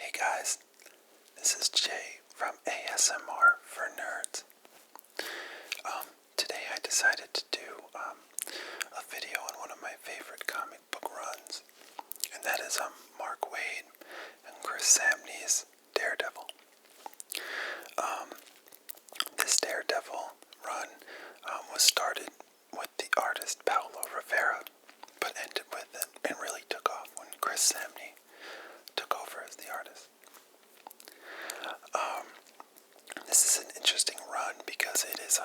Hey guys, this is Jay from ASMR for Nerds. Today I decided to do a video on one of my favorite comic book runs, and that is Mark Waid and Chris Samnee's Daredevil. This Daredevil run was started with the artist Paulo Rivera, but ended with it and really took off when Chris Samnee took over as the artist. This is an interesting run because it is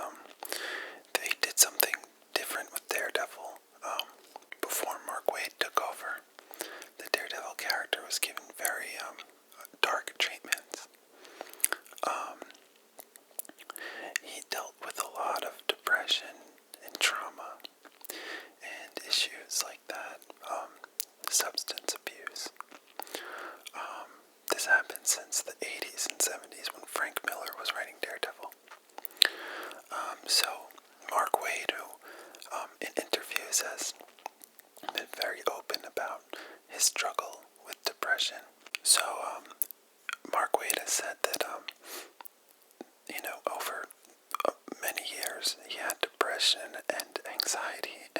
they did something different with Daredevil. Before Mark Waid took over, the Daredevil character was given very dark treatments. He dealt with a lot of depression and trauma and issues like that, substance abuse. This happened since the 80s and 70s when Frank Miller was writing Daredevil. So Mark Waid, who in interviews has been very open about his struggle with depression. So Mark Waid has said that over many years he had depression and anxiety,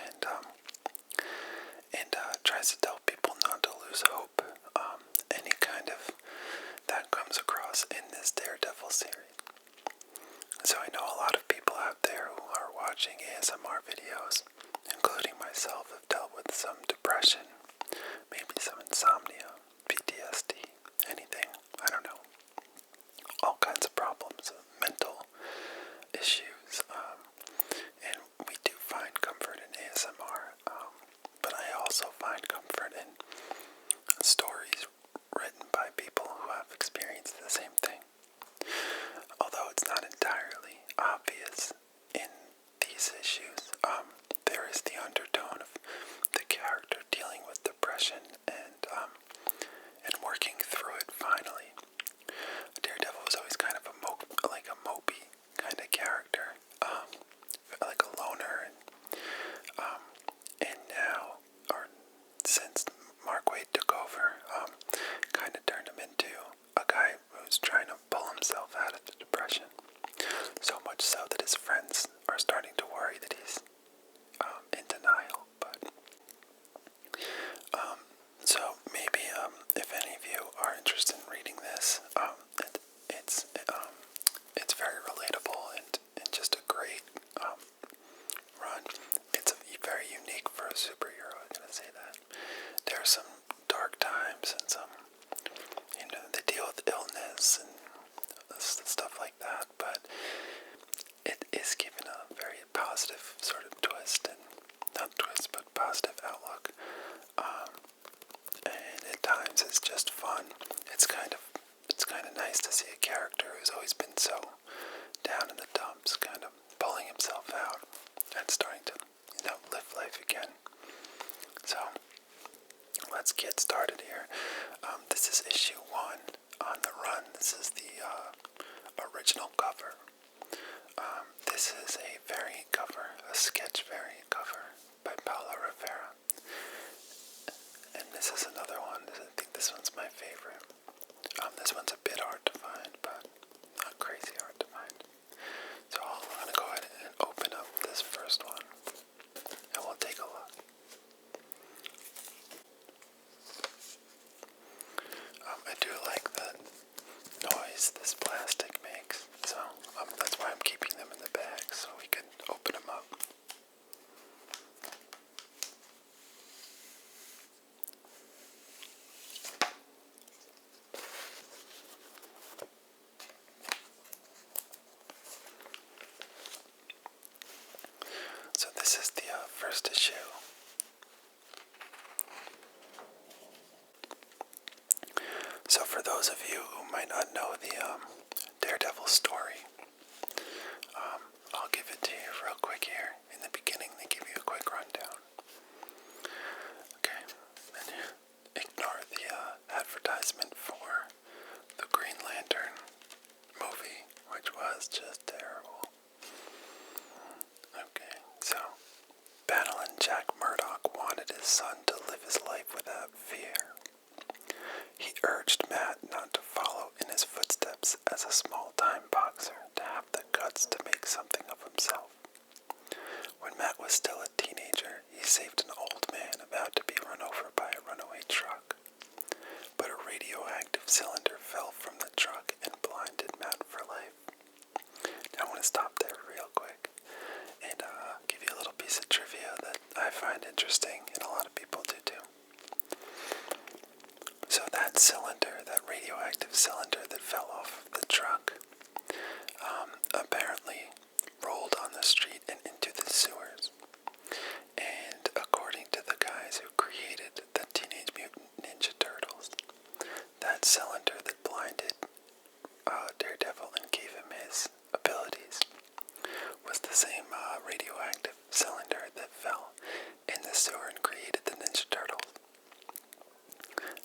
and tries to tell people not to lose hope. Any kind of that comes across in this Daredevil series. So I know a lot of people out there who are watching ASMR videos, including myself, have dealt with some depression, maybe some insomnia, PTSD, anything, I don't know. All kinds of problems, mental issues, and we do find comfort in ASMR, but I also find comfort in stories written by people who have experienced the same thing. Although it's not entirely obvious in these issues, there is the undertone of the character dealing with depression and working through it finally. Daredevil was always kind of like a mopey kind of character, like a loner, and now, or since Mark Waid took over, kind of turned him into a guy who's trying to pull himself out of the depression. So much so that his friends are starting to worry that he's in denial. But so maybe if any of you are interested in reading this, it's very relatable and just a great run. It's very unique for a superhero. I'm gonna say that. There are some dark times and some, they deal with illness and stuff like that, but it is given a very positive sort of twist, and not twist, but positive outlook. And at times it's just fun. It's kind of nice to see a character who's always been so down in the dumps, kind of pulling himself out and starting to, live life again. So let's get started here. This is issue 1 on the run. This is the original cover. This is a variant cover, a sketch variant cover by Paulo Rivera. And this is another one. I think this one's my favorite. This one's a bit hard to find, but not crazy hard to find. So I'm going to go ahead and open up this first one, and we'll take a look. I do like the noise this plastic makes, so that's why I'm keeping them in the bag, so we can open them up. So this is the first issue. So for those of you who might not know the Daredevil story, I'll give it to you real quick here. In the beginning, they give you a quick rundown. Okay, then you ignore the advertisement for the Green Lantern movie, which was just terrible. Okay, so Battling Jack Murdock wanted his son to live his life without fear. He urged Matt not to follow in his footsteps as a small-time boxer, to have the guts to make something of himself. When Matt was still a teenager, he saved an old man about to be run over by a runaway truck. But a radioactive cylinder fell from the truck and blinded Matt for life. Now I want to stop there real quick and give you a little piece of trivia that I find interesting, and a lot of people do too. So that cylinder, that radioactive cylinder that fell off the truck, apparently rolled on the street and into the sewers. And according to the guys who created the Teenage Mutant Ninja Turtles, that cylinder that blinded Daredevil and gave him his abilities was the same radioactive cylinder that fell in the sewer and created the Ninja Turtles.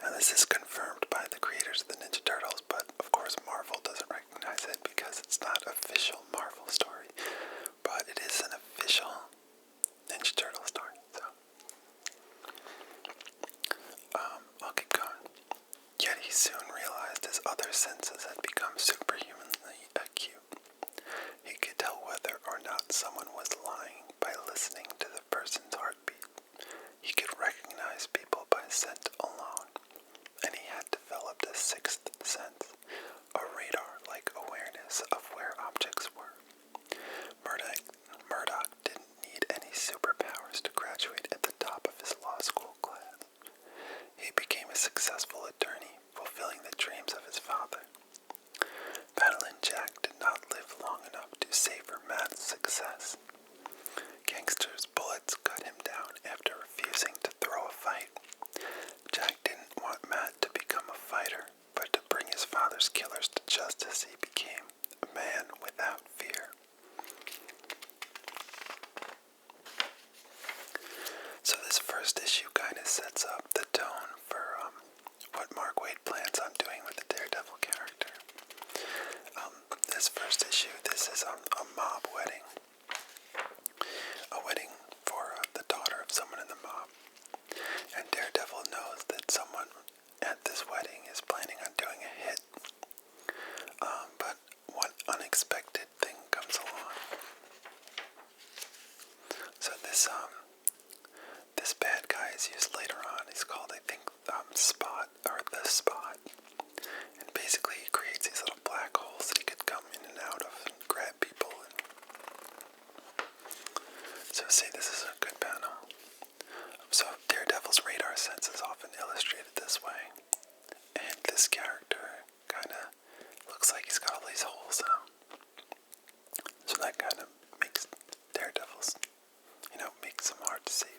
Now this is confirmed by the creators of the Ninja Turtles, but of course Marvel doesn't recognize it because it's not an official Marvel story, but it is an official Ninja Turtle story. So I'll keep going. Yet he soon realized his other senses had become superhumanly acute. He could tell whether or not someone was lying by listening to the person's heartbeat. He could recognize people by scent alone, and he had developed a sixth sense, a radar-like awareness of where objects were. Murdoch didn't need any superpowers to graduate at the top of his law school class. He became a successful attorney, fulfilling the dreams of his father. Madeline Jack did not live long enough to savor Matt's success. Gangsters' bullets cut him down after refusing to throw a fight. Jack didn't want Matt to become a fighter, but to bring his father's killers to justice. He became a man without fear. So this first issue kind of sets up the tone for what Mark Waid plans on doing with the Daredevil character. This first issue, this is a mob wedding. A wedding for the daughter of someone in the mob. And Daredevil knows that someone at this wedding is planning on doing a hit. But one unexpected thing comes along. So this bad guy is used later on. He's called, I think, Spot, or the Spot. And basically he creates these little black holes that he could come in and out of and grab people. So see, this is a good panel. So Daredevil's radar sense is often illustrated this way. And this character kind of looks like he's got all these holes in him. So that kind of makes Daredevil's, makes him hard to see.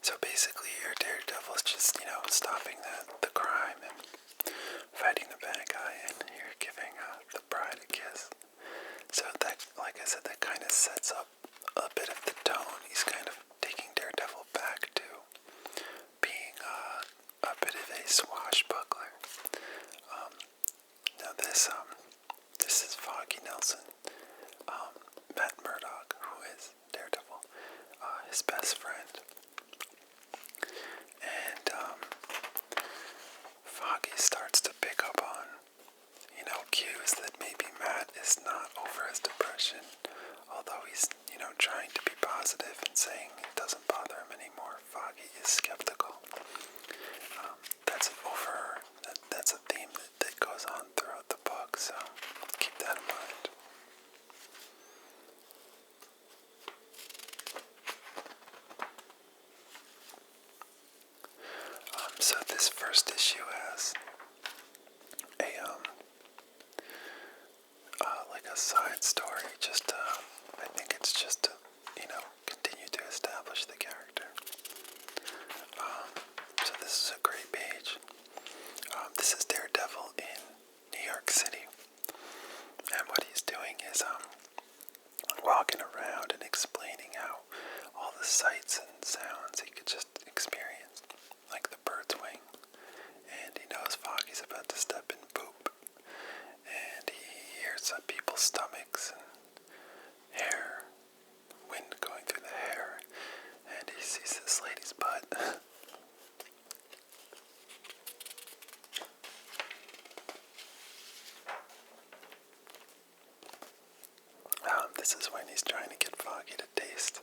So basically here Daredevil's just, stopping the crime and fighting the bad guy, and here giving the bride a kiss. So that, like I said, that kind of sets up a bit of the tone. He's kind of taking Daredevil back to being a bit of a swashbuckler. Now this is Foggy Nelson, Matt Murdock, who is Daredevil, his best friend. And Foggy starts to pick up on, cues that maybe Matt is not over his depression, although he's, trying to be positive and saying it doesn't bother him anymore. Foggy is skeptical. That's a theme that goes on throughout the book, so keep that in mind. So this first issue has a side story, I think it's just to, continue to establish the character. So this is a great page. This is Daredevil in New York City, and what he's doing is walking around and explaining how all the sights and sounds he could just experience, like the bird's wing, and he knows Foggy's about to step in poop, and he hears people's stomachs and hair, wind going through the hair, and he sees this lady's trying to get Foggy to taste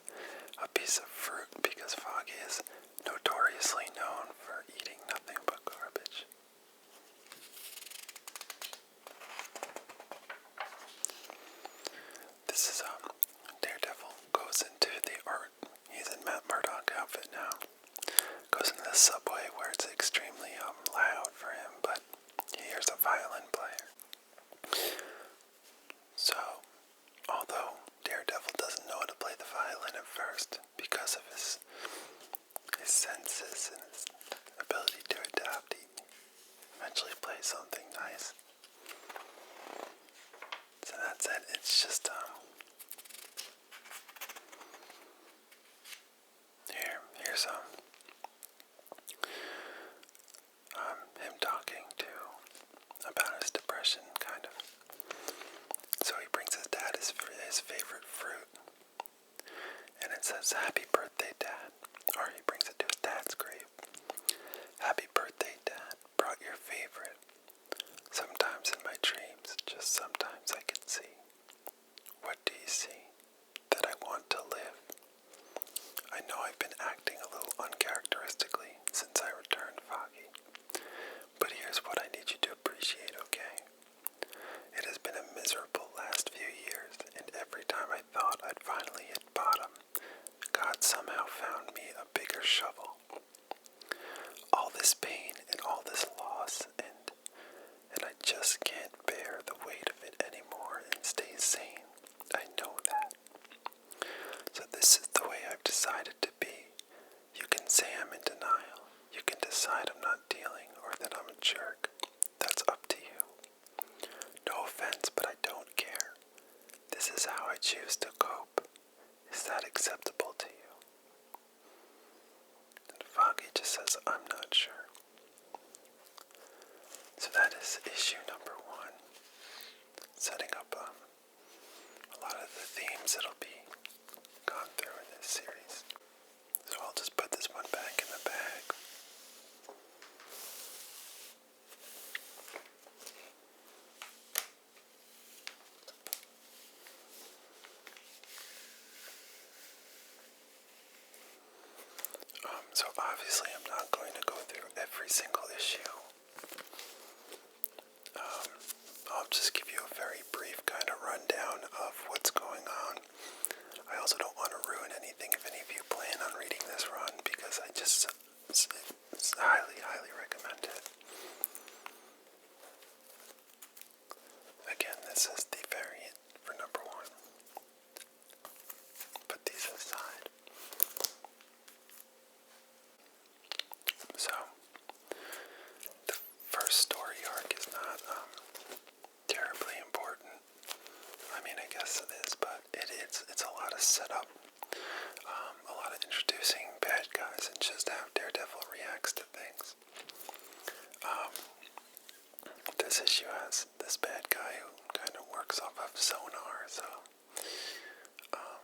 a piece of fruit because Foggy is notoriously known for eating nothing but garbage. This is Daredevil goes into the art. He's in Matt Murdock outfit now. Goes into the subway where it's extremely loud for him, but he hears a violin player. So, although Daredevil doesn't know how to play the violin at first because of his senses and his ability to adapt, he eventually plays something nice. So that's it. It's just here's him talking about his depression, kind of. So he brings his dad his favorite fruit, and it says, "Happy birthday, Dad." Or he brings it to his dad's grave. "Happy birthday, Dad. Brought your favorite. Sometimes in my dreams, just sometimes I can see. What do you see? That I want to live. I know I've been acting a little uncharacteristically since I returned, Foggy. But here's what I need you to appreciate, okay? It has been a miserable last few years, and every time I thought I'd finally hit bottom, God somehow found me a bigger shovel. All this pain and all this loss, and I just can't bear the weight of it anymore and stay sane. I know that. So this is the way I've decided to be. You can say I'm in denial. You can decide I'm not dealing or that I'm a jerk. That's up to you. No offense, but I don't care. This is how I choose to cope. Is that acceptable to you?" And Foggy just says, "I'm not sure." So that is issue number 1, setting up a lot of the themes that'll be gone through in this series. So I'll just put this one back in the bag. So obviously I'm not going to go through every single issue. I'll just give you a very brief kind of rundown of what's going on. I also don't want to ruin anything if any of you plan on reading this run, because I just highly, highly recommend it. Again, this is the variant for number 1. Put these aside. So, the first story arc is not terribly important. I mean, I guess it is, but it's a lot of setup, a lot of introducing bad guys and just how Daredevil reacts to things. This issue has this bad guy who kind of works off of sonar, so I'll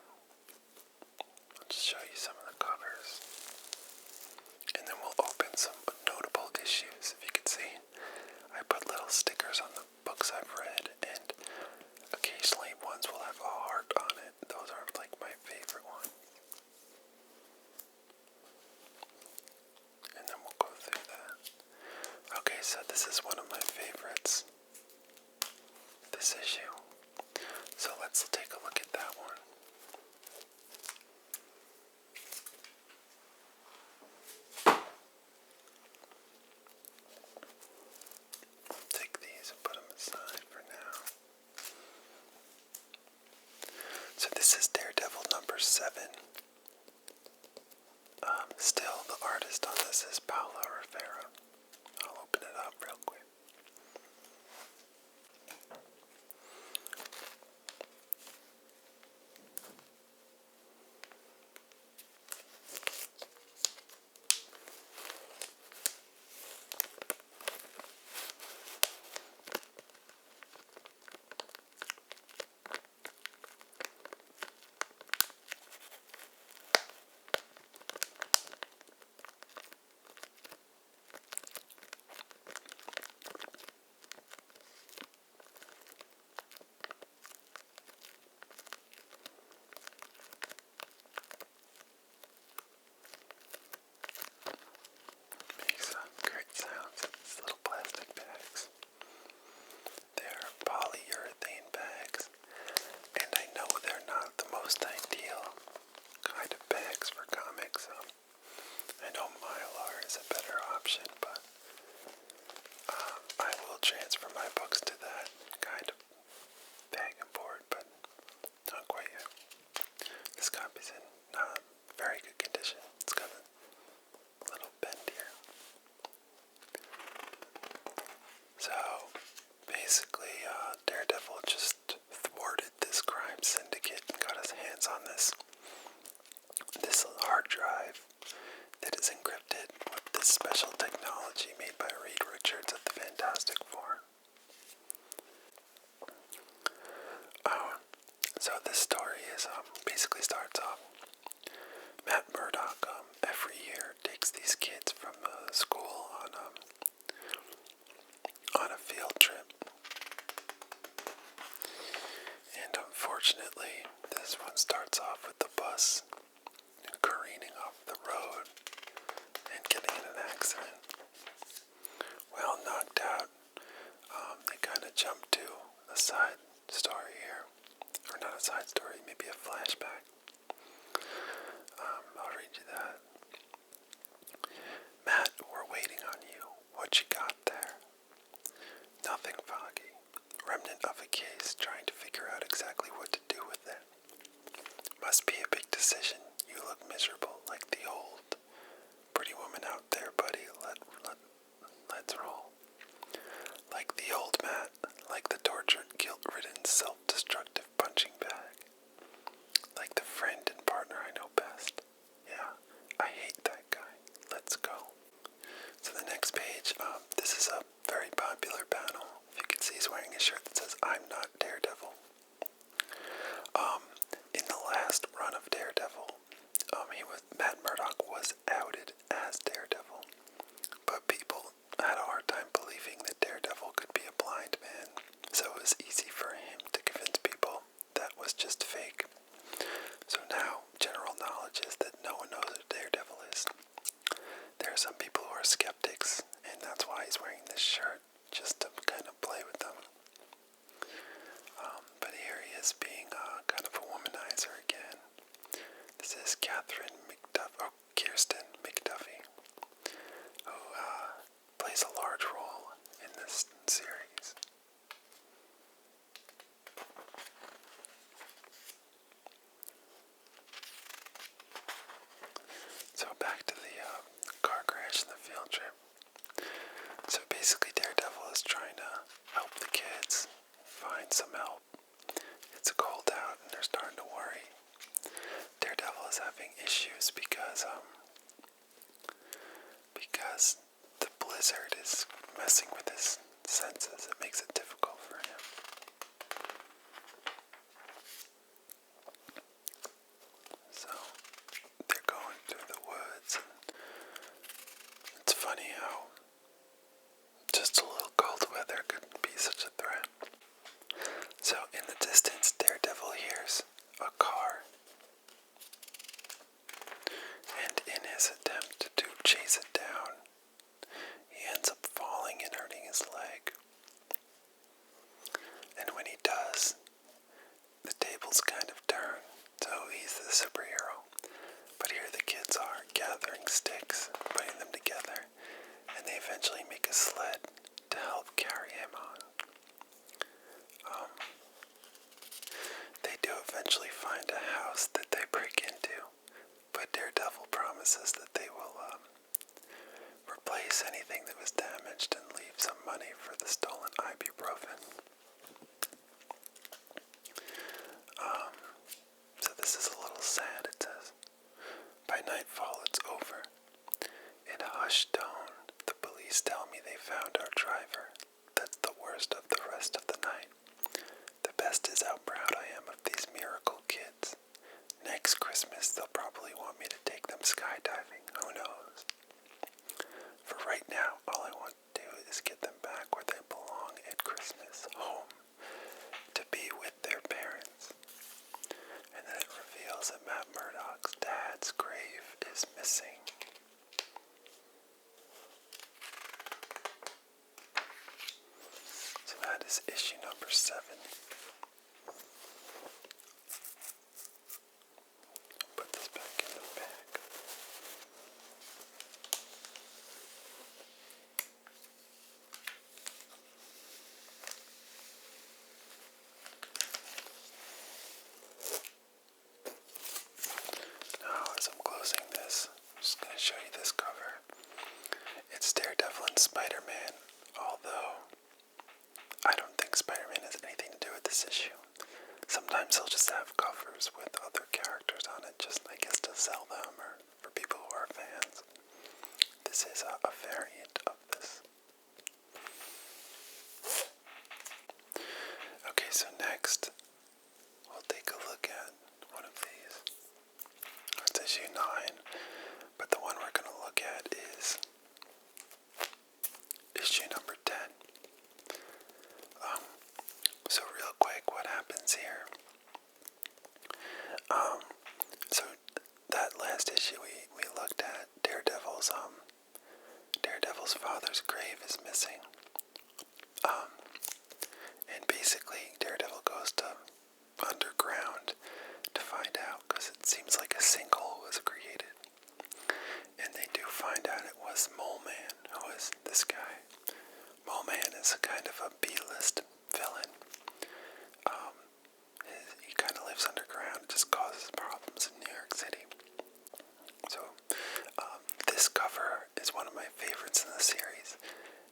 just show you some of the covers, and then we'll open some notable issues. If you can see, I put little stickers on the books I've read, and occasionally ones will have a heart on it. Those are like my favorite ones. And then we'll go through that. Okay, so this is one of my favorites, this issue. So let's take a look at that one. Take these and put them aside for now. So this is Daredevil number 7. Still, the artist on this is Paulo Rivera. I'll open it up real quick. bags for comics. I know Mylar is a better option, but I will transfer my books to that kind of bag and board, but not quite yet. This copy's in very good condition. It's got a little bend here. So, basically, Daredevil just thwarted this crime syndicate and got his hands on this hard drive that is encrypted with this special technology made by Reed Richards at the Fantastic Four. So this story is basically starts off. Matt Murdock every year takes these kids from school on a field trip, and unfortunately, this one starts off with the bus careening off the road and getting in an accident. Well knocked out, they kind of jump to a side story here. Or not a side story, maybe a flashback. I'll read you that. Matt, we're waiting on you. What you got there? Nothing, Foggy. Remnant of a case, trying to figure out exactly what to do with it. Must be a big decision. You look miserable, like the old. Pretty woman out there, buddy. Let's roll. Like the old Matt, like the tortured, guilt-ridden, self-destructive punching bag. Like the friend and partner I know best. Yeah, I hate that guy. Let's go. So the next page, this is a very popular panel. If you can see, he's wearing a shirt that says, "I'm not Daredevil." In the last run of Daredevil, Matt Murdock was outed as Daredevil. But people had a hard time believing that Daredevil could be a blind man, so it was easy for him to convince people that was just fake. So now, general knowledge is that no one knows who Daredevil is. There are some people who are skeptics, and that's why he's wearing this shirt, just to kind of play with them. But here he is being kind of a womanizer again. This is Kirsten McDuffie, who plays a large role in this series. So back to the car crash and the field trip. So basically Daredevil is trying to help the kids find some help. It's cold out and they're starting to worry. Daredevil is having issues because the blizzard is messing with his senses. It makes it difficult for him. So they're going through the woods, and it's funny how just a little cold weather could be such a threat. So in the distance, Daredevil hears a car, and in his attempt to chase it down, he ends up falling and hurting his leg. And when he does, the tables kind of turn, so he's the superhero. But here the kids are gathering sticks, putting them together, and they eventually make a sled to help carry him on. They do eventually find a house that they break into, but Daredevil promises that they will replace anything that was damaged and leave some money for the stolen ibuprofen. So this is a little sad, it says. By nightfall it's over. In a hushed tone, the police tell me they found our driver. That's the worst of the rest of the night. The best is how proud I am of these miracle kids. Next Christmas they'll probably want me to take them skydiving. Who knows? For right now, all I want to do is get them back where they belong at Christmas, home, to be with their parents. And then it reveals that Matt Murdock's dad's grave is missing. So that is issue number 7. Put this back in the this. I'm just going to show you this cover. It's Daredevil and Spider-Man, although I don't think Spider-Man has anything to do with this issue. Sometimes he'll just have covers with other characters on it, just I guess to sell them or for people who are fans. This is a variant of this. Okay, so next we'll take a look at one of these. It's issue 9, but the one we're going to look at is issue number 10. So real quick, what happens here? So that last issue we looked at, Daredevil's father's grave is missing. And basically Daredevil goes to underground to find out, because it seems like a sinkhole was created. And they do find out it was Mole Man, who is this guy. Mole Man is a kind of a B-list villain. He kind of lives underground, it just causes problems in New York City. So, this cover is one of my favorites in the series.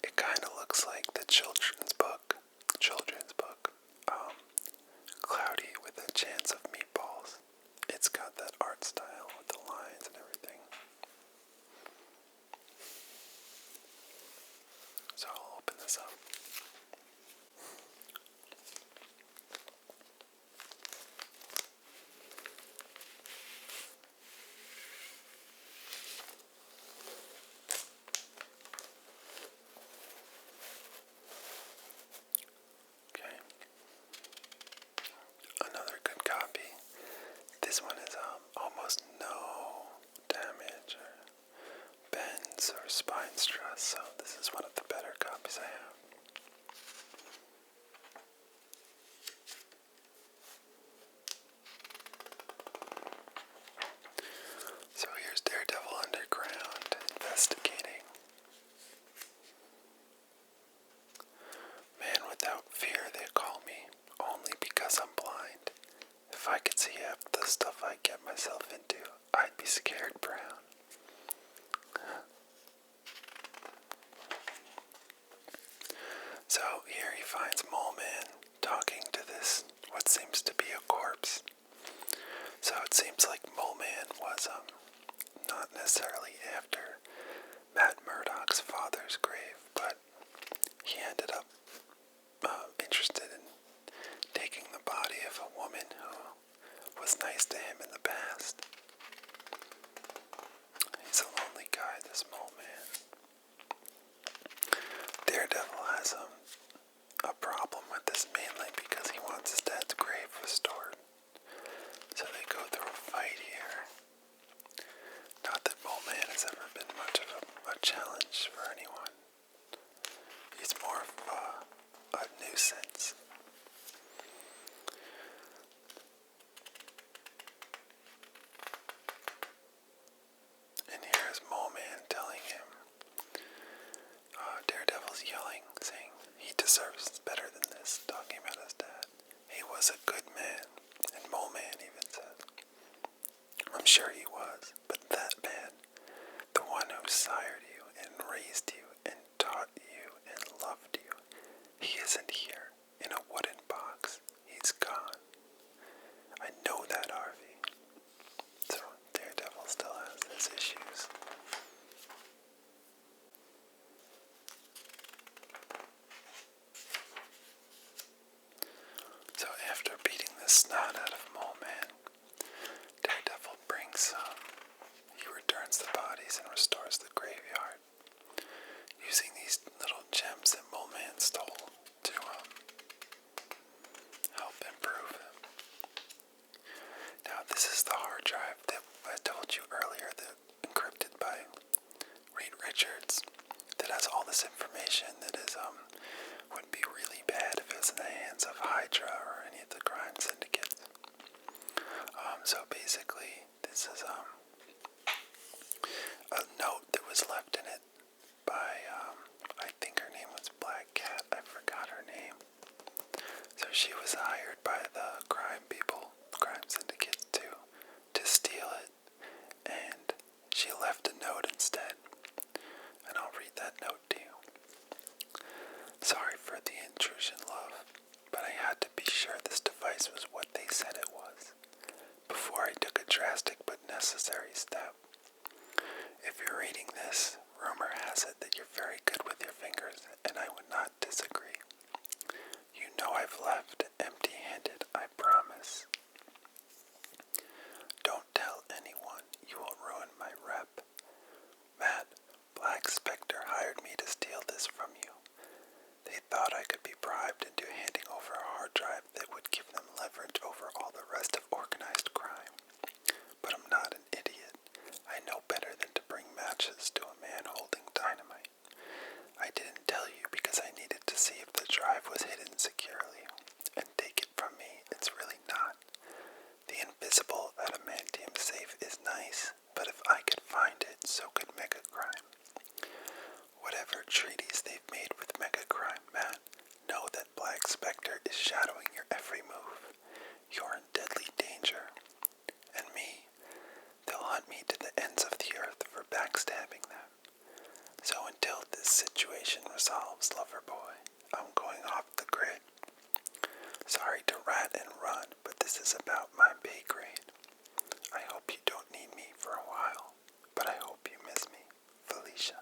It kind of looks like the children's book, Cloudy with a Chance of Meatballs. It's got that art style with the lines and everything. So I'll open this up. Okay. Another good copy. This one is almost no damage or bends or spine stress, so this is one of the better copies I have. So here's Daredevil underground investigating. Man without fear, they call me, only because I'm blind. If I could see half the stuff I get myself into, I'd be scared brown. So here he finds Mole Man talking to this, what seems to be a corpse. So it seems like Mole Man was not necessarily after Matt Murdock's father's grave, but he ended up interested in taking the body of a woman who was nice to him in the past. He's a lonely guy, this Mole Man. Daredevil has a problem with this mainly because he wants his dad's grave restored. So they go through a fight here. Not that Mole Man has ever been much of a challenge for anyone. He's more of a nuisance. And here's Mole Man telling him, Daredevil's yelling, saying he deserves better than this, talking about his dad. He was a good man, and Mole Man even said, I'm sure he was, but that man, the one who sired you and raised you and taught you and loved you, he isn't here in a wooden box. He's gone. I know that, Harvey. So Daredevil still has his issues. So after beating the snot out of Mole Man, Daredevil he returns the bodies and restores the graveyard, using these little gems that Mole Man stole to help improve him. Now this is the hard drive that I told you earlier, that encrypted by Reed Richards, that has all this information that is would be really bad if it was in the hands of Hydra or any of the crime syndicates. So basically, this is a note that was left in it by, I think her name was Black Cat, I forgot her name. So she was hired by the crime people, crime syndicates to steal it, and necessary step. If you're reading this, rumor has it that you're very good with your fingers, and I would not disagree. You know I've left empty-handed, I promise. Don't tell anyone, you will ruin my rep. Matt, Black Spectre hired me to steal this from you. They thought I could be bribed into handing over a hard drive that would give them leverage over all the rest of organized crime. But I'm not an idiot. I know better than to bring matches to a man holding dynamite. I didn't tell you because I needed to see if the drive was hidden securely. And take it from me, it's really not. The invisible adamantium safe is nice, but if I could find it, so could Megacrime. Whatever treaties they've made with Megacrime, Matt, know that Black Spectre is shadowing your every move. You're in deadly danger. And me, they'll hunt me to the ends of the earth for backstabbing them. So until this situation resolves, lover boy, I'm going off the grid. Sorry to rat and run, but this is about my pay grade. I hope you don't need me for a while, but I hope you miss me. Felicia.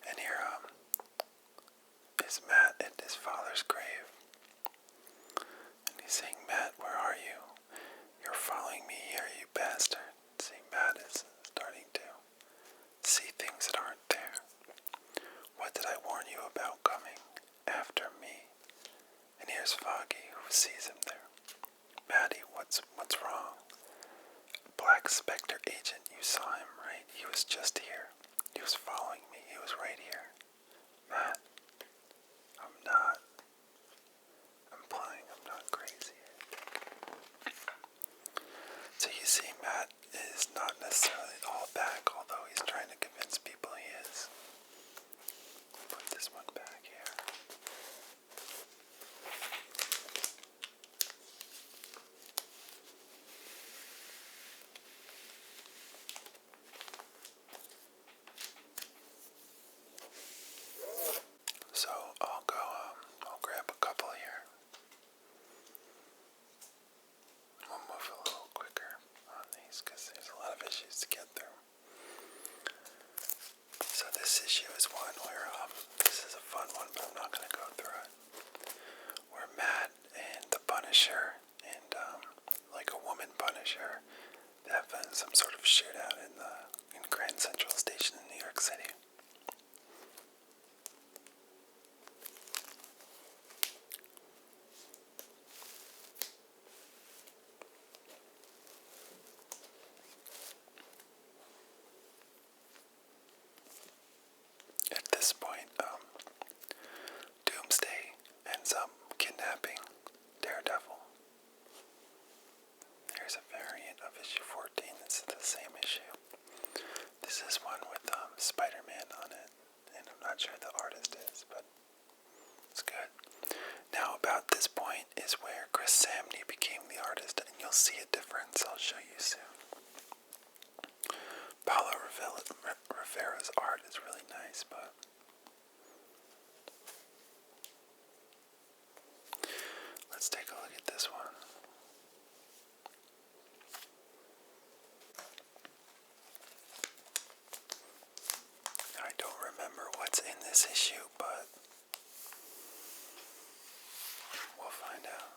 And here is Matt at his father's grave. And he's saying, Matt, where are you? You're following me here, you bastard. See, Matt is starting to see things that aren't there. What did I warn you about coming after me? And here's Foggy, who sees him there. Maddie, what's wrong? Black Spectre agent, you saw him, right? He was just here. He was following me. He was right here. Matt, I'm implying I'm not crazy. So you see, Matt is not necessarily all back, although he's trying to convince people he is. Put this one back here. So I'll grab a couple here. We'll move a little quicker on these because there's a lot of issues to get through. So this issue is one where, this is a fun one, but I'm not going to go through it. Where Matt and the Punisher and, like a woman Punisher, they have some sort of shootout in Grand Central Station in New York City. At this point, Doomsday ends up kidnapping Daredevil. Here's a variant of issue 14. It's the same issue. This is one with Spider-Man on it, and I'm not sure who the artist is, but it's good. Now, about this point is where Chris Samney became the artist, and you'll see a difference. I'll show you soon. Paulo Rivera's art is really nice, but let's take a look at this one. I don't remember what's in this issue, but we'll find out.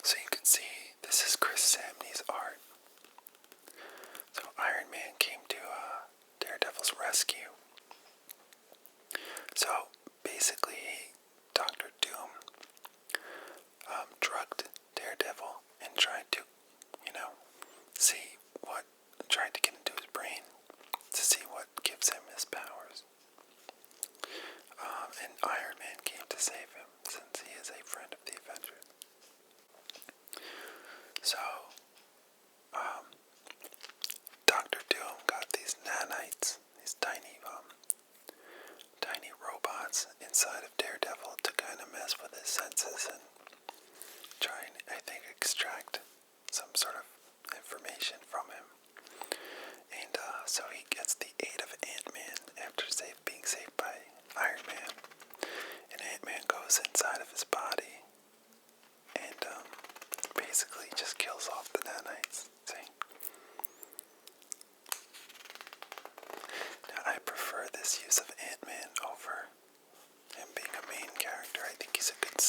So you can see, this is Chris Samney's art. So Iron Man came to Daredevil's rescue. So basically, Dr. Doom drugged Daredevil and tried to, see what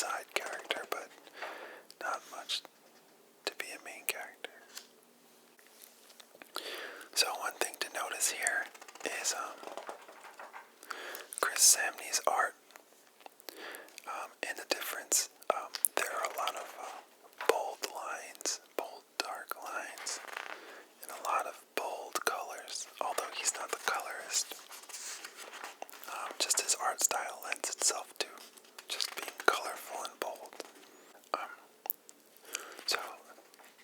side character, but not much to be a main character. So one thing to notice here is Chris Samney's art and the difference. There are a lot of bold lines, bold dark lines, and a lot of bold colors, although he's not the colorist. Just his art style lends itself to just being colorful and bold. So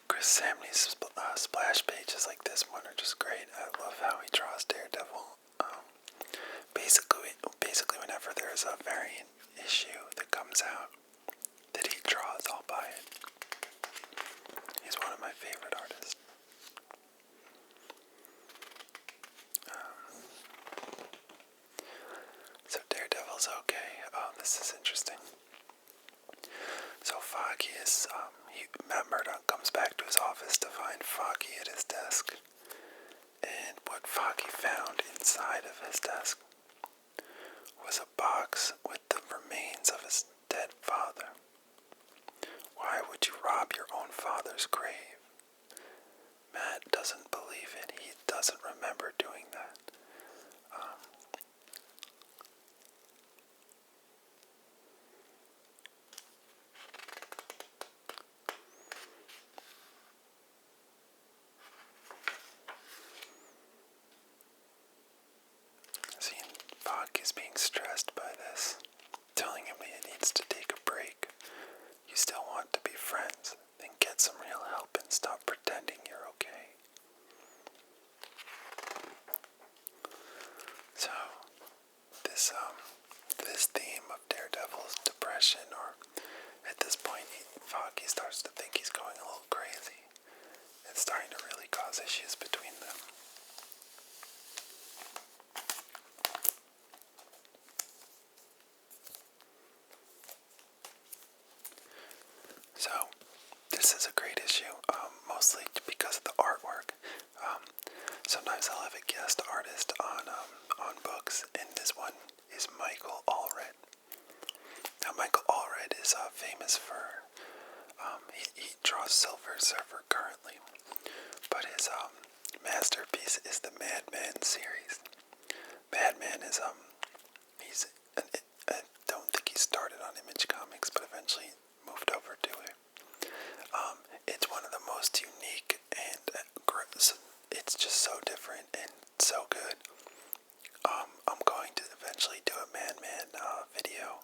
Chris Samney's splash pages like this one are just great. I love how he draws Daredevil. Basically whenever there's a variant issue that comes out that he draws, I'll buy it. He's one of my favorite artists. So Daredevil's okay. Oh, this is interesting. So Foggy is, Matt Murdock comes back to his office to find Foggy at his desk. And what Foggy found inside of his desk was a box with the remains of his dead father. Why would you rob your own father's grave? Matt doesn't believe it. He doesn't remember doing that. Fogg is being stressed by this, telling him he needs to take a break. You still want to be friends, then get some real help and stop pretending you're okay. So, this theme of Daredevil's depression, or at this point, Foggy starts to think he's going a little crazy. It's starting to really cause issues between them. So, this is a great issue, mostly because of the artwork. Sometimes I'll have a guest artist on books, and this one is Michael Allred. Now, Michael Allred is famous for, he draws Silver Surfer currently, but his masterpiece is the Madman series. Madman is, I don't think he started on Image Comics, but eventually moved over to it. It's one of the most unique and it's just so different and so good. I'm going to eventually do a Madman video,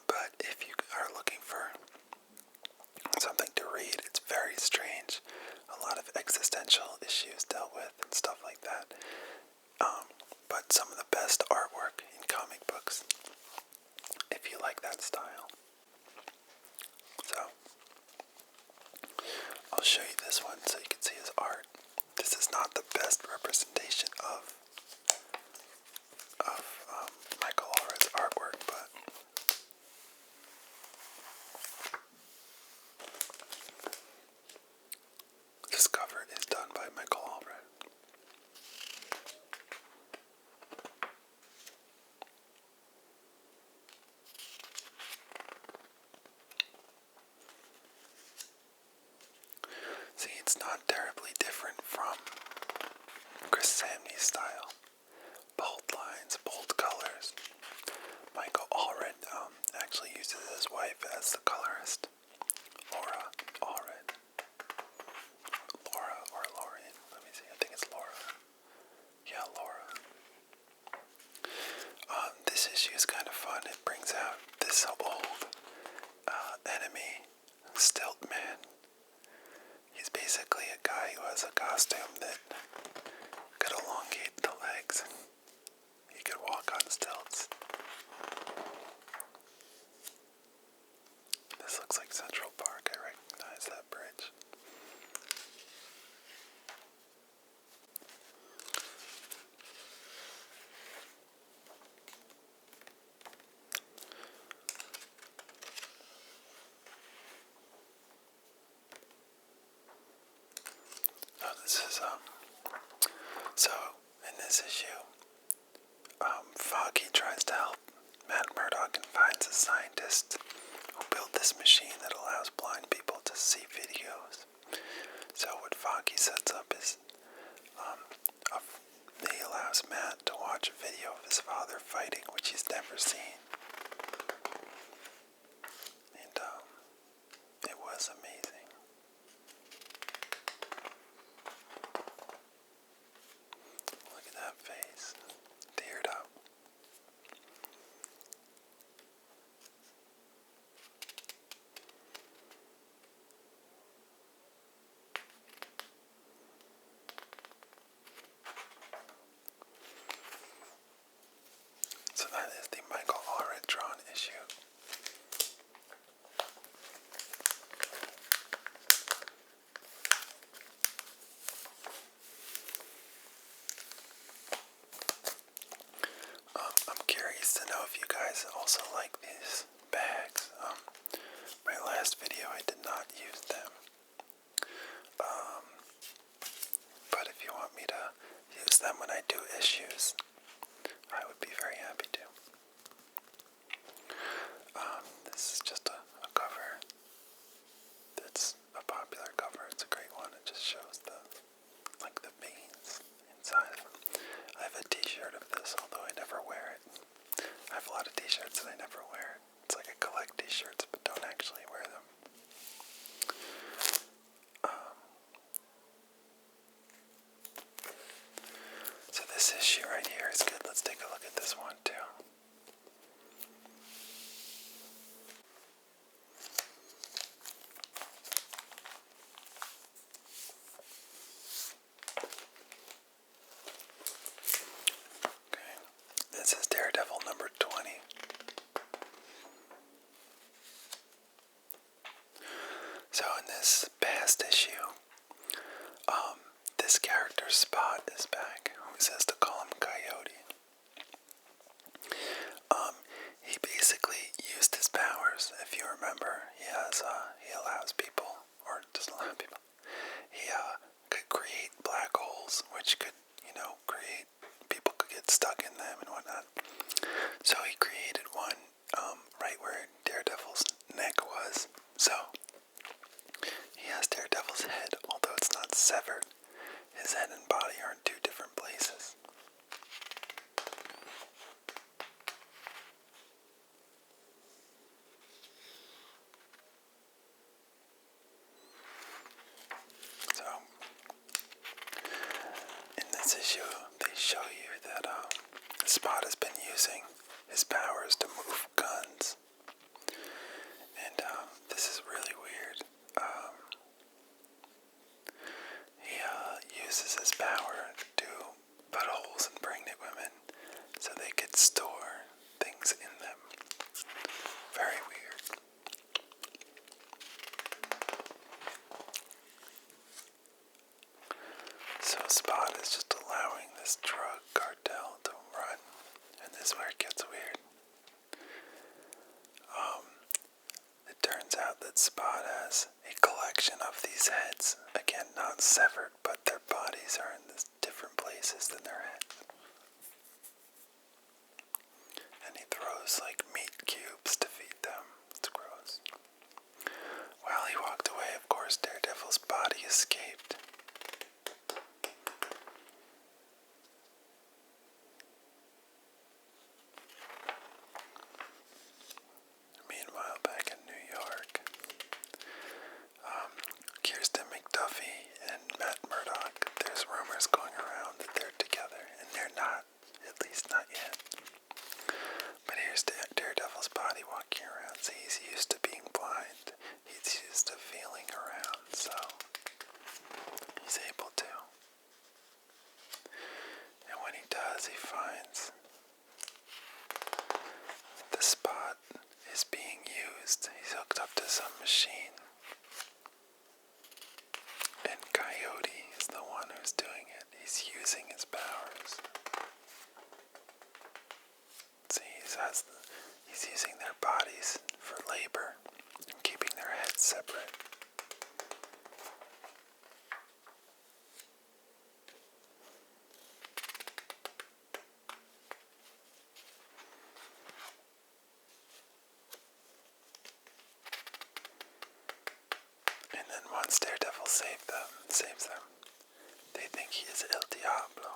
but if you are looking for something to read, it's very strange. A lot of existential issues dealt with and stuff like that. But some of the best artwork in comic books, if you like that style. So, I'll show you this one so you can see his art. This is not the best representation of Michael Allred's artwork, but this cover is done by Michael Allred. See, it's not terribly different from Chris Samney's style. Bold lines, bold colors. Michael Allred actually uses his wife as the colorist, Laura Allred. Laura or Lauren, let me see, I think it's Laura. Yeah, Laura. This issue is kind of fun. It brings out this old enemy, Stilt Man. He's basically a guy who has a costume that could elongate the legs. He could walk on stilts. This looks like Central Park. I recognize that bridge. Oh, this is, so, in this issue, Foggy tries to help Matt Murdock and finds a scientist this machine that allows blind people to see videos. So what Foggy sets up is he allows Matt to watch a video of his father fighting, which he's never seen. And it was amazing. Look at that face. Teared up. So that is the Michael Allred drawn issue. I'm curious to know if you guys also like these bags. My last video I did not use them. But if you want me to use them when I do issues, I would be very happy to. This is just a cover. It's a popular cover. It's a great one. It just shows the veins inside of them. I have a t-shirt of this, although I never wear it. I have a lot of t-shirts that I never wear. It's like I collect t-shirts but don't actually wear them. So this issue right here is good. Let's take a look at this one too. Okay, this is Daredevil number 20. So in this past issue, this character's Spot is back, who says to call him Coyote. He basically used his powers. If you remember, he allows people, or doesn't allow people, he could create black holes, which could, create, people could get stuck in them and whatnot. So he created one right where Daredevil's neck was. So he has Daredevil's head, although it's not severed. His head and body are in two different places. So, in this issue, they show you that Spot has been using his powers to move guns. And this is really weird. He uses his power to put holes in pregnant women so they could store things in them. Very weird. So Spot is just allowing this drug cartel to run, and this is where it gets weird. It turns out that Spot has a collection of these heads, again not severed, but their bodies are in different places than their heads. And he throws like meat cubes to feed them. It's gross. While he walked away, of course, Daredevil's body escaped. Meanwhile, back in New York, Kirsten McDuffie and Matt Murdock, there's rumors going around that they're together, and they're not, at least not yet. But here's Daredevil's body walking around. So he's used to being blind. He's used to feeling around, so he's able to. And when he does, he finds the Spot is being used. He's hooked up to some machine. And Coyote is the one who's doing it. He's using his powers. See, he's using their bodies for labor and keeping their heads separate. saves them. They think he is El Diablo,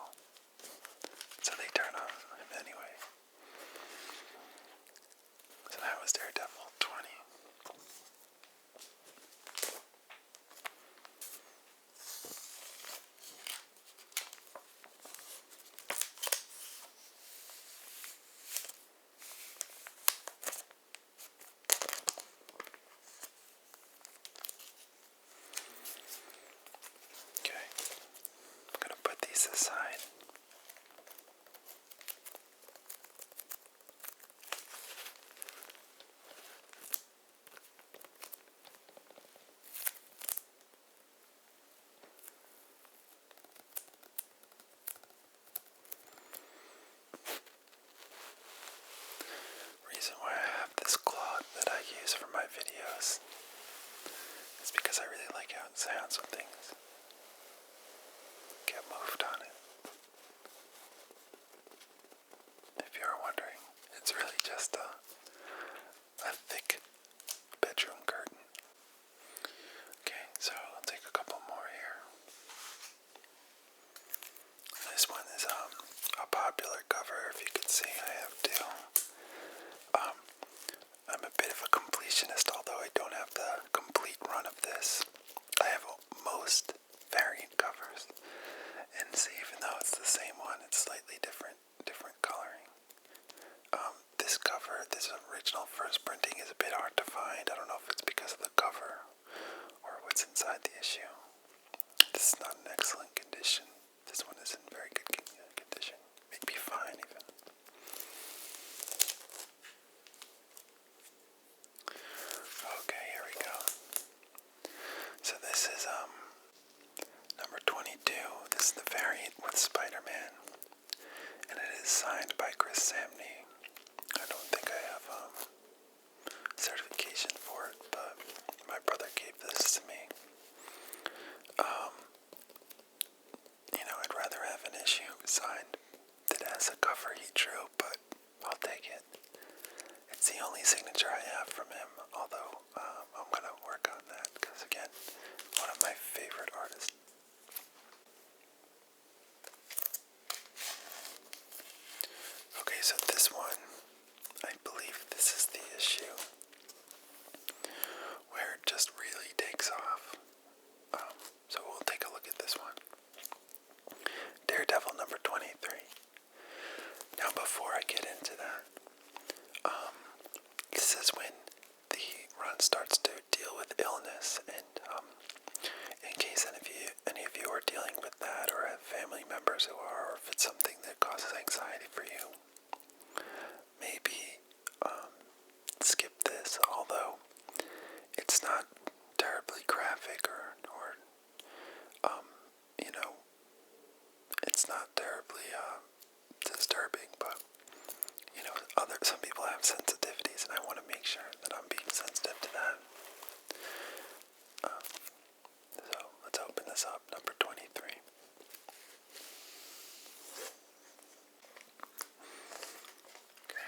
so they turn on him anyway. So that was Daredevil 20. Okay, I'm gonna put these aside. Reason why I have this cloth that I use for my videos is because I really like how it sounds when things get moved on it. If you're wondering, it's really just a thick bedroom curtain. Okay, so I'll take a couple more here. This one is a popular cover. If you could see, I have two. I'm a bit of a completionist, although I don't have the complete run of this. I have most variant covers, and see, even though it's the same one, it's slightly different coloring. This cover, this original first printing, is a bit hard to find. I don't know if it's because of the cover or what's inside the issue. This is not in excellent condition. This one is in very good condition. Maybe fine even. Okay, here we go. So this is number 22. This is the variant with Spider-Man, and it is signed by Chris Samney. I don't think I have certification for it, but my brother gave this to me. I'd rather have an issue signed that has a cover he drew, but I'll take it. It's the only signature I have from him, although I'm going to work on that, because again, one of my favorite artists. Okay, so this one, I believe this is the issue where it just really takes off. So we'll take a look at this one. Daredevil number 23. Now before I get into that, this is when the run starts to deal with illness, and in case any of you are dealing with that or have family members who are, or if it's something that causes anxiety for you, maybe skip this, although it's not terribly graphic or it's not terribly disturbing, but some people have sensitivities, and I want to make sure that I'm being sensitive to that. So let's open this up, number 23. Okay.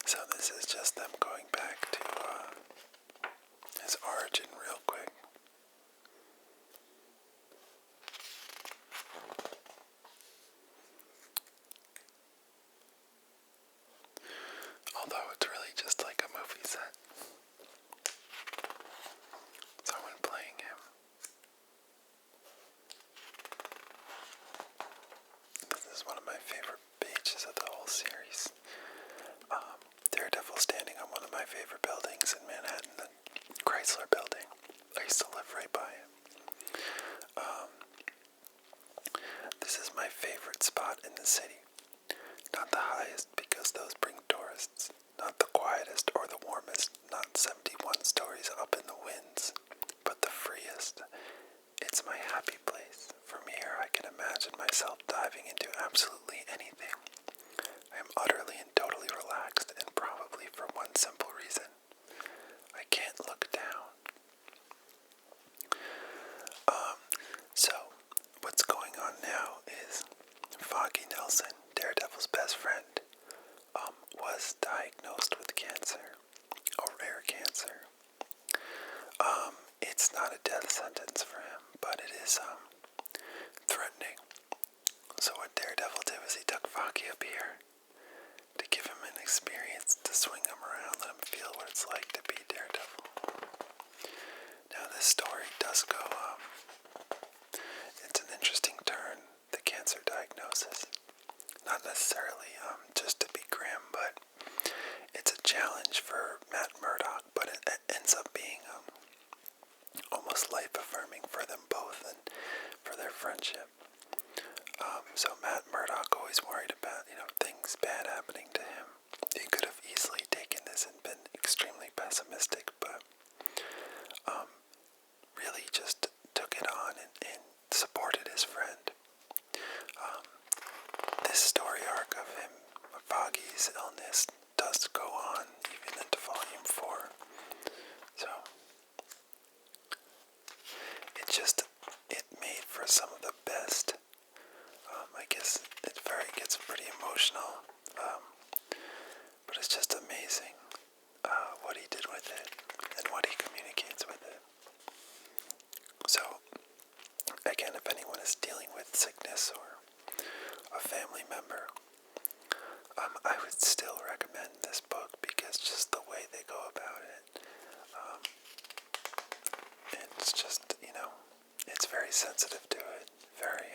So this is just them going back to his origin real quick. Although it's really just like a movie set. Someone playing him. This is one of my favorite pages of the whole series. Daredevil standing on one of my favorite buildings in Manhattan, the Chrysler Building. I used to live right by it. This is my favorite spot in the city. Not the highest, because those bring tourists. Not the quietest or the warmest, not 71 stories up in the winds, but the freest. It's my happy place. From here I can imagine myself diving into absolutely anything. I am utterly and totally relaxed, and probably for one simple reason. I can't look down. So, what's going on now is Foggy Nelson, Daredevil's best friend, was diagnosed with cancer, a rare cancer. It's not a death sentence for him, but it is threatening. So what Daredevil did was he took Foggy up here to give him an experience, to swing him around, let him feel what it's like to be Daredevil. Now this story does go, it's an interesting turn, the cancer diagnosis. Not necessarily just to be grim, but it's a challenge for Matt Murdock, but it ends up being almost life-affirming for them both and for their friendship. So Matt Murdock always worried about, things bad happening to him. He could have easily taken this and been extremely pessimistic, but really just took it on and supported his friend. This story arc of him, Foggy's illness, does go on even into Volume 4. So, it made for some of the best. I guess it gets pretty emotional, but it's just amazing what he did with it and what he communicates with it. So, again, if anyone is dealing with sickness or a family member, I would still recommend this book because just the way they go about it, it's just, it's very sensitive to it, very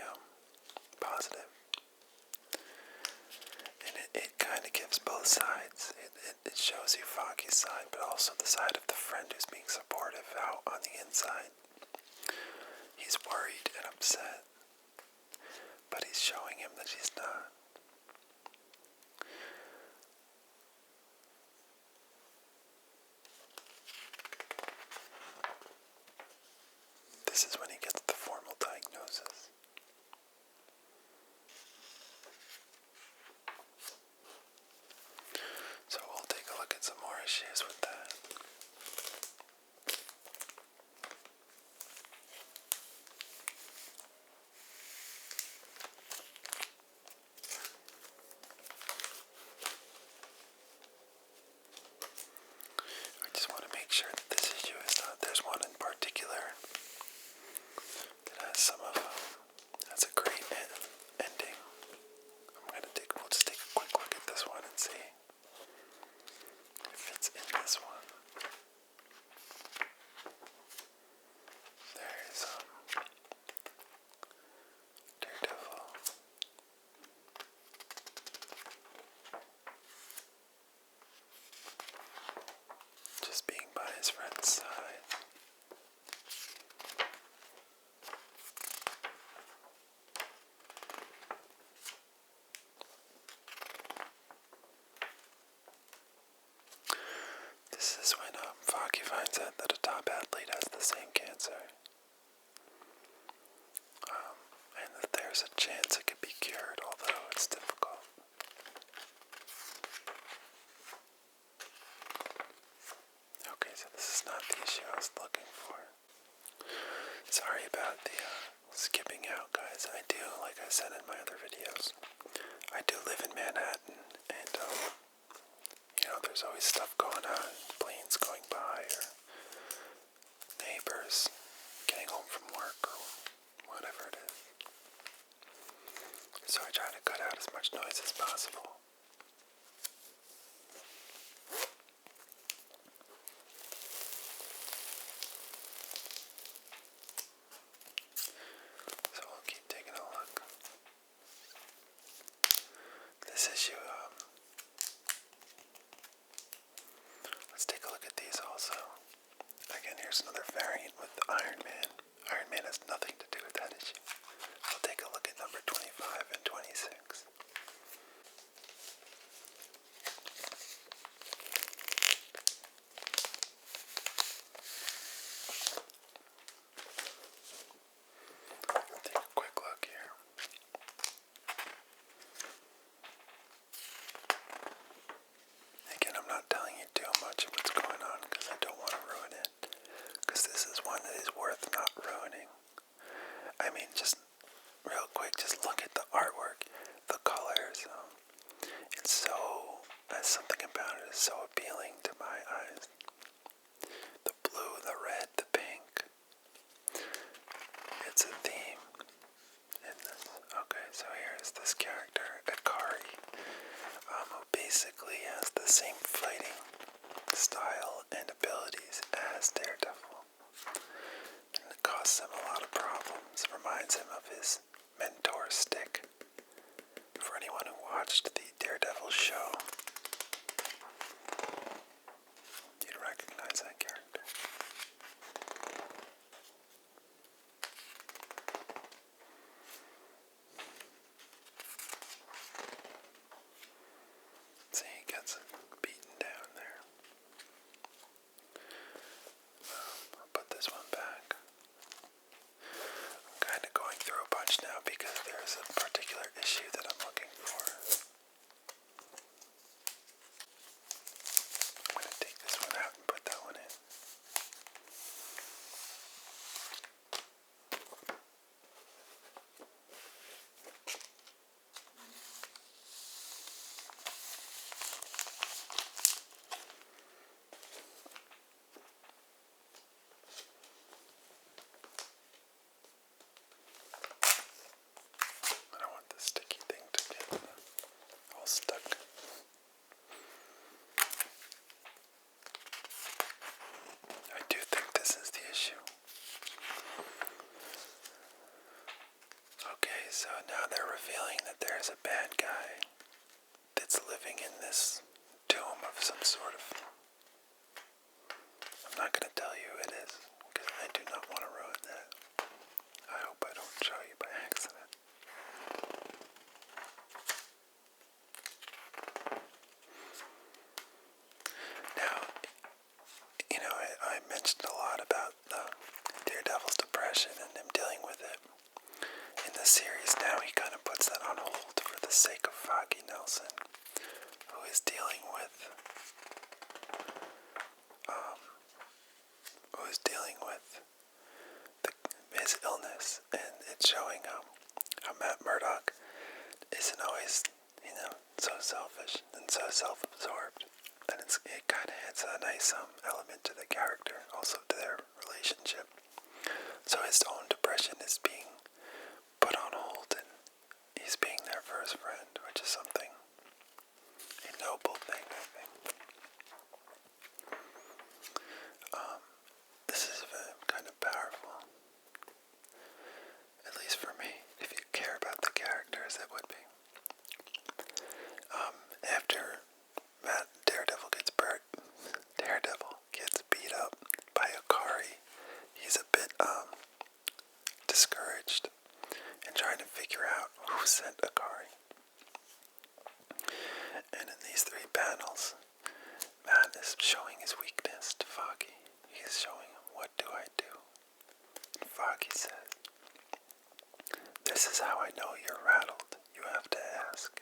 positive. And it kind of gives both sides. It shows you Foggy's side, but also the side of the friend who's being supportive out on the inside. He's worried and upset, but he's showing him that he's not. This is when he gets the formal diagnosis. So we'll take a look at some more issues with that. I just want to make sure that this issue is not, there's one in particular that has some of that's a great ending. We'll just take a quick look at this one and see if it's in this one. There's Daredevil. Just being by his friend's side. This is when Foggy finds out that a top athlete has the same cancer. And that there's a chance it could be cured, although it's difficult. Okay, so this is not the issue I was looking for. Sorry about the skipping out, guys. I do, like I said in my other videos, I do live in Manhattan, and there's always stuff going on, planes going by, or neighbors getting home from work, or whatever it is. So I try to cut out as much noise as possible. So we'll keep taking a look. This issue, let's take a look at these also. Again, here's another variant with Iron Man. Iron Man has nothing to do with that issue. We'll take a look at number 25 and 26. Take a quick look here. watched the Daredevil show, you'd recognize that character. See, he gets beaten down there. I'll put this one back. I'm kind of going through a bunch now because there's a particular issue that I'm looking for. I'm going to take this one out and put that one in. I don't want the sticky thing to get all stuck. I do think this is the issue. Okay, so now they're revealing that there's a bad guy that's living in this tomb of some sort of... I'm not going to tell you who it is, because I do not want to ruin that. I hope I don't show you by accident. Now, you know, I mentioned a lot about Daredevil's depression and him dealing with it. In the series now, he kind of puts that on hold for the sake of Foggy Nelson, who is dealing with his illness, and it's showing how Matt Murdock isn't always, you know, so selfish and so self-absorbed, and it kind of adds a nice element to the character, also to their relationship. So his own depression is being put on hold, and he's being there for his friend, which is something, a noble thing, I think. This is kind of powerful. At least for me. If you care about the characters, it would be. After Daredevil gets beat up by Akari, he's a bit discouraged and trying to figure out who sent Akari. And in these 3 panels, Matt is showing his weakness to Foggy. He's showing him, what do I do? And Foggy says, this is how I know you're rattled. You have to ask.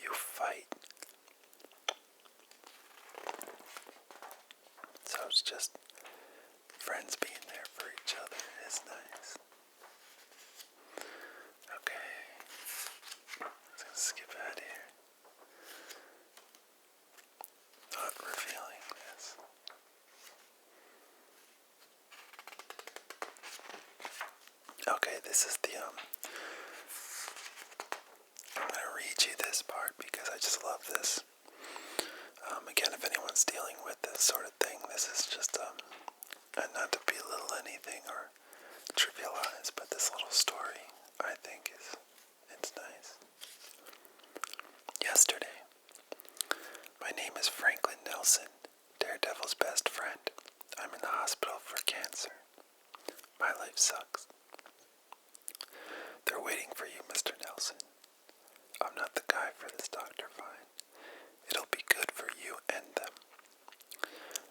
You fight. So it's just friends being there for each other is nice. Okay. Let's skip ahead here. Not revealing this. Okay, this is the I'm going to read you this part because I just love this. Again, if anyone's dealing with this sort of thing, this is just and not to belittle anything or trivialize, but this little story, I think, it's nice. Yesterday, my name is Franklin Nelson, Daredevil's best friend. I'm in the hospital for cancer. My life sucks. They're waiting for you, Mr. Nelson. I'm not the guy for this, Dr. Fine. It'll be good for you and them.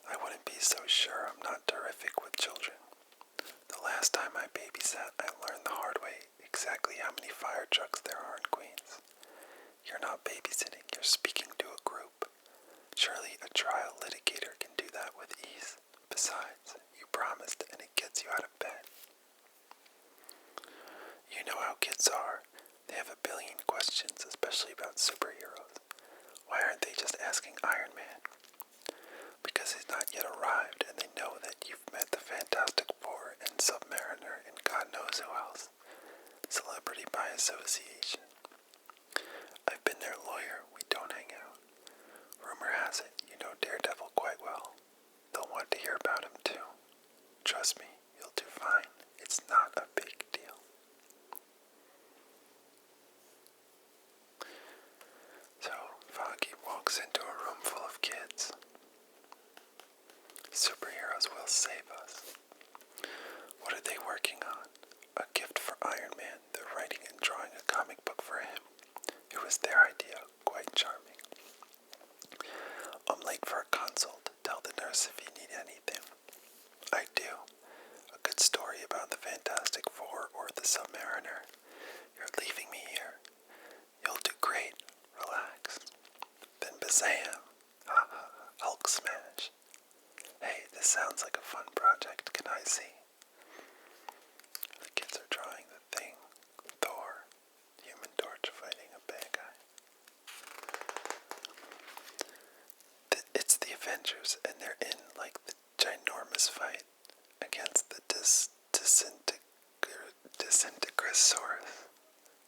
I wouldn't be so sure I'm not terrific with children. The last time I babysat, I learned the hard way exactly how many fire trucks there are in Queens. You're not babysitting, you're speaking to a group. Surely a trial litigator can do that with ease. Besides, you promised and it gets you out of bed. You know how kids are. They have a billion questions, especially about superheroes. Why aren't they just asking Iron Man? Because he's not yet arrived, and they know that you've met the Fantastic Four and Submariner and God knows who else. Celebrity by association. I've been their lawyer. We don't hang out. Rumor has it, you know Daredevil quite well. They'll want to hear about him, too. Trust me, you'll do fine. It's not a big deal.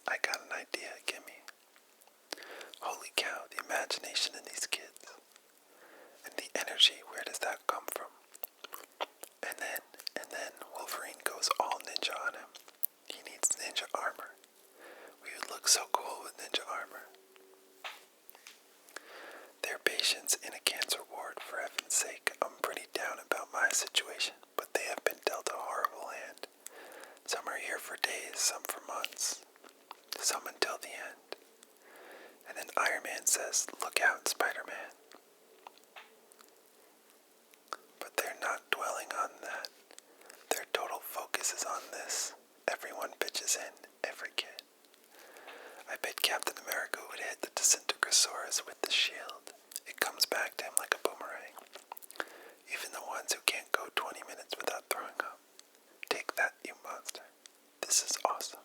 I got an idea, gimme. Holy cow, the imagination in these kids. And the energy, where does that come from? And then Wolverine goes all ninja on him. He needs ninja armor. We would look so cool with ninja armor. They're patients in a cancer ward, for heaven's sake. I'm pretty down about my situation, but they have been dealt a horrible hand. Some are here for days, some for months, some until the end. And then Iron Man says, "Look out, Spider-Man." But they're not dwelling on that. Their total focus is on this. Everyone pitches in, every kid. I bet Captain America would hit the Disintegrasaurus with the shield. It comes back to him like a boomerang. Even the ones who can't go 20 minutes without throwing up. Take that, you monster. This is awesome.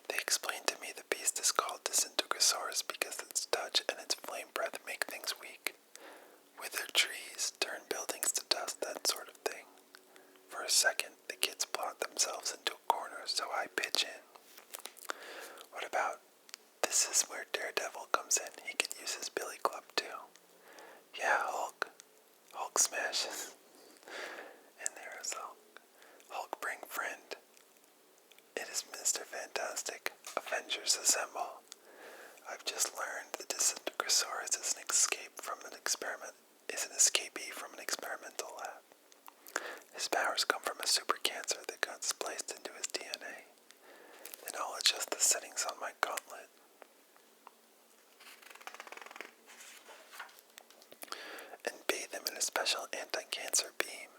They explained to me the beast is called Disintegrasaurus because its touch and its flame breath make things weak. Wither trees, turn buildings to dust, that sort of thing. For a second, the kids plot themselves into a corner, so I pitch in. What about, this is where Daredevil comes in. He could use his billy club too. Yeah, Hulk. Hulk smashes. And there is Hulk. Hulk, bring friend. It is Mr. Fantastic. Avengers assemble. I've just learned the Disintegrasaurus is an escapee from an experimental lab. His powers come from a super cancer that got spliced into his DNA. Then I'll adjust the settings on my gauntlet. And bathe him in a special anti-cancer beam.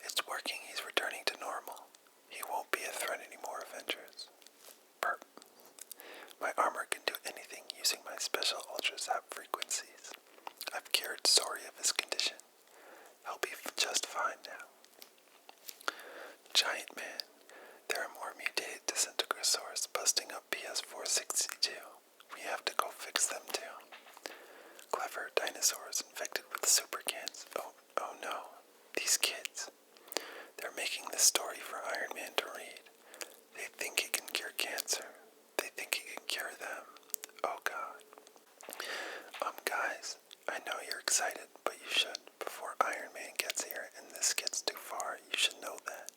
It's working, he's returning to normal. He won't be a threat anymore, Avengers. Burp. My armor can do anything using my special ultra-zap frequencies. I've cured Sori of his condition. He'll be just fine now. Giant Man. There are more mutated Disintegrasaurs busting up PS462. We have to go fix them too. Clever dinosaurs infected with super cans. Oh no. These kids. They're making this story for Iron Man to read. They think he can cure cancer. They think he can cure them. Oh God. Guys, I know you're excited, but you should. Before Iron Man gets here and this gets too far, you should know that.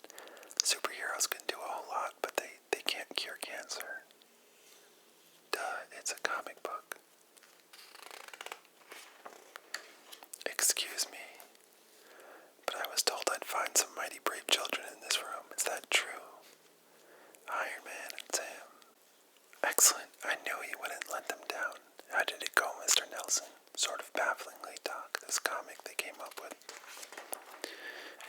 Superheroes can do a whole lot, but they can't cure cancer. Duh, it's a comic book. Excuse me, but I was told I'd find some mighty brave children in this room. Is that true? Iron Man and Sam. Excellent. I knew he wouldn't let them down. How did it go, Mr. Nelson? Sort of bafflingly, Doc, this comic they came up with.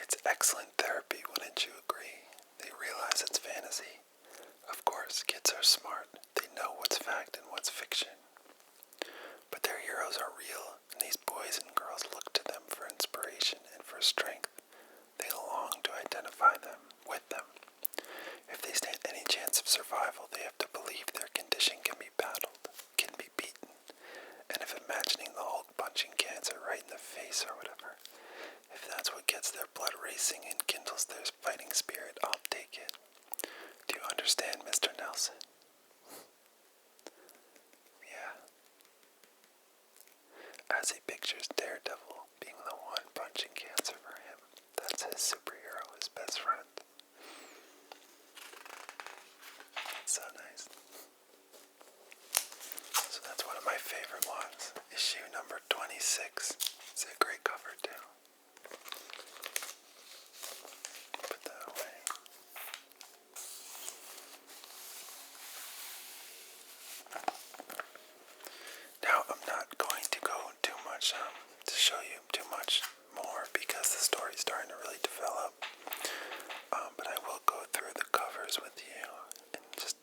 It's excellent therapy, wouldn't you agree? They realize it's fantasy. Of course, kids are smart. They know what's fact and what's fiction. But their heroes are real, and these boys and girls look to them for inspiration and for strength. They long to identify with them. If they stand any chance of survival, they have to believe their condition can be battled, can be beaten. And if imagining the Hulk punching cancer right in the face or whatever, if that's what gets their blood racing and kindles their fighting spirit, I'll take it. Do you understand, Mr. Nelson? Yeah. As he pictures Daredevil being the one punching cancer for him, that's his superhero, his best friend. So nice. So that's one of my favorite ones. Issue number 26. It's a great cover too. Put that away. Now I'm not going to go too much to show you too much more because the story's starting to really develop. But I will go through the covers with you and just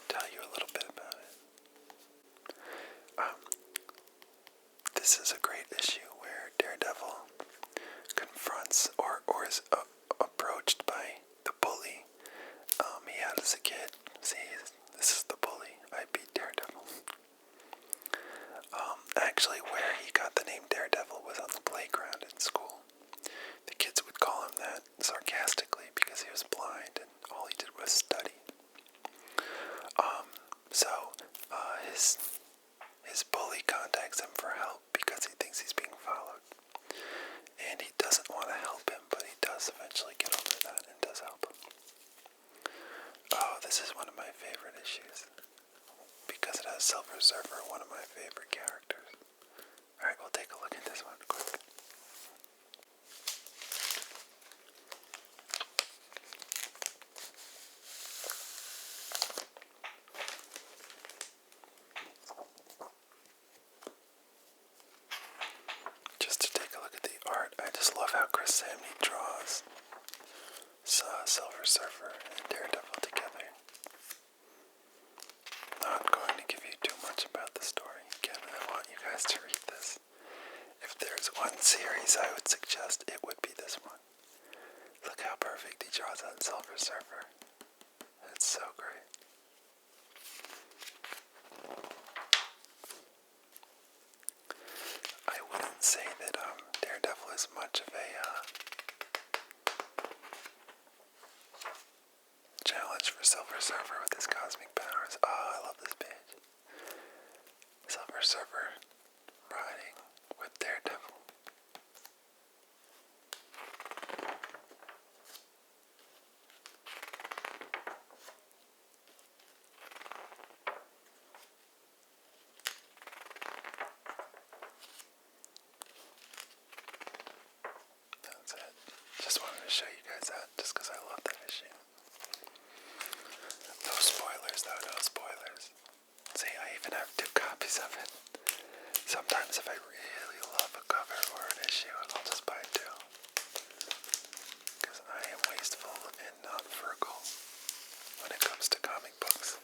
tell you a little bit about it. This is a great issue where Daredevil confronts or is approached by the bully he had as a kid. See, this is the bully. I beat Daredevil. Actually, where he got the name Daredevil was on the playground in school. The kids would call him that sarcastically because he was blind and all he did was study. this is one of my favorite issues because it has Silver Surfer, one of my favorite characters. Alright, we'll take a look at this one quick. Just to take a look at the art, I just love how Chris Samney draws Silver Surfer and Daredevil together. Not going to give you too much about the story. Again, I want you guys to read this. If there's one series I would suggest, it would be this one. Look how perfect he draws that Silver Surfer. It's so great. I wouldn't say that Daredevil is much of a challenge for Silver Surfer with his cosmic powers. Oh, I love this page. Silver Surfer riding with Daredevil. That's it. Just wanted to show you guys that just because I love that issue. No spoilers though, no spoilers. See, I even have 2 copies of it. Sometimes if I really love a cover or an issue, I'll just buy 2. Because I am wasteful and not frugal when it comes to comic books.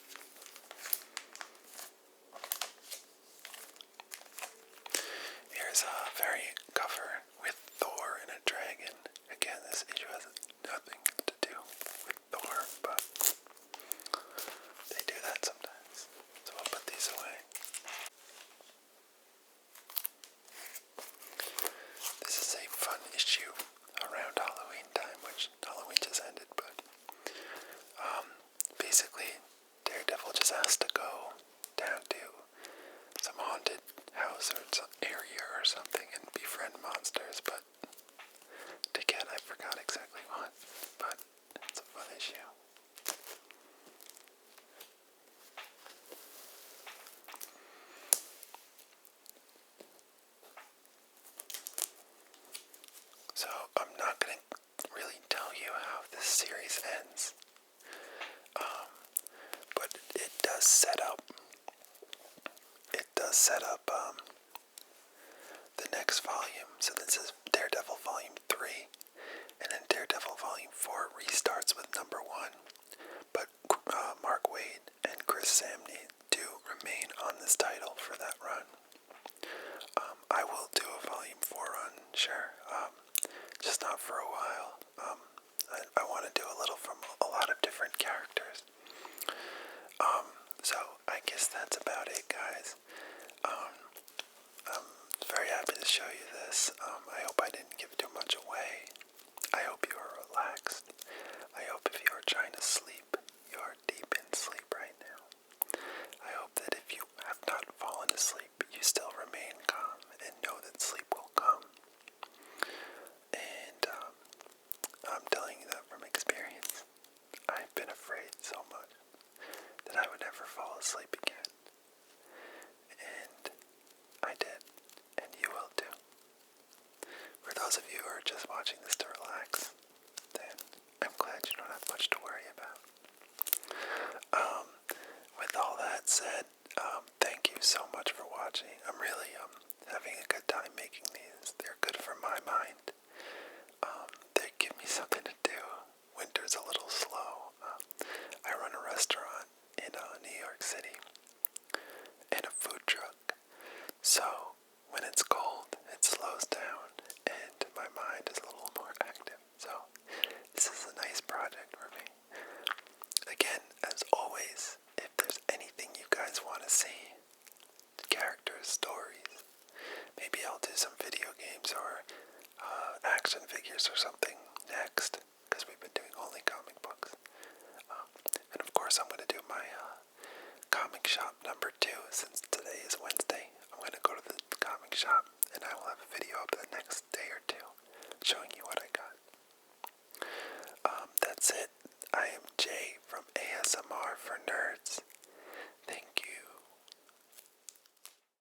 Here's a variant cover with Thor and a dragon. Again, this issue has nothing to do with Thor, but they do that sometimes. So I'll put these away. This is a fun issue around Halloween time, which Halloween just ended, but basically Daredevil just has to go down to some haunted house or some area or something and befriend monsters, but to get, I forgot exactly what, but it's a fun issue. So I'm not going to really tell you how this series ends, but it does set up the next volume. So this is Daredevil Volume 3, and then Daredevil Volume 4 restarts with number 1, but Mark Waid and Chris Samney do remain on this title for that run. I will do a Volume 4 run, sure, just not for a while. I want to do a little from a lot of different characters. So I guess that's about it, guys. I'm very happy to show you this. I hope I didn't give too much away. I hope you are relaxed. I hope if you are trying to sleep, you are deep in sleep right now. I hope that if you have not fallen asleep, you still remain calm and know that sleep will come. And I'm telling you that from experience. I've been afraid so much that I would never fall asleep again. And I did. And you will too. For those of you who are just watching this to relax, then I'm glad you don't have much to worry about. With all that said, thank you so much for watching. I'm really having a good time making these. They're good for my mind. They give me something to do. Winter's a little slow. I run a restaurant in New York City and a food truck. So when it's cold, it slows down and my mind is a little more active. So this is a nice project for me. Again, as always, if there's anything you guys want to see, characters, stories, maybe I'll do some video games or action figures or something next, because we've been doing only comic books. And of course I'm going to do my comic shop number 2, since today is Wednesday. I'm going to go to the comic shop and I will have a video up the next day or 2 showing you what I got.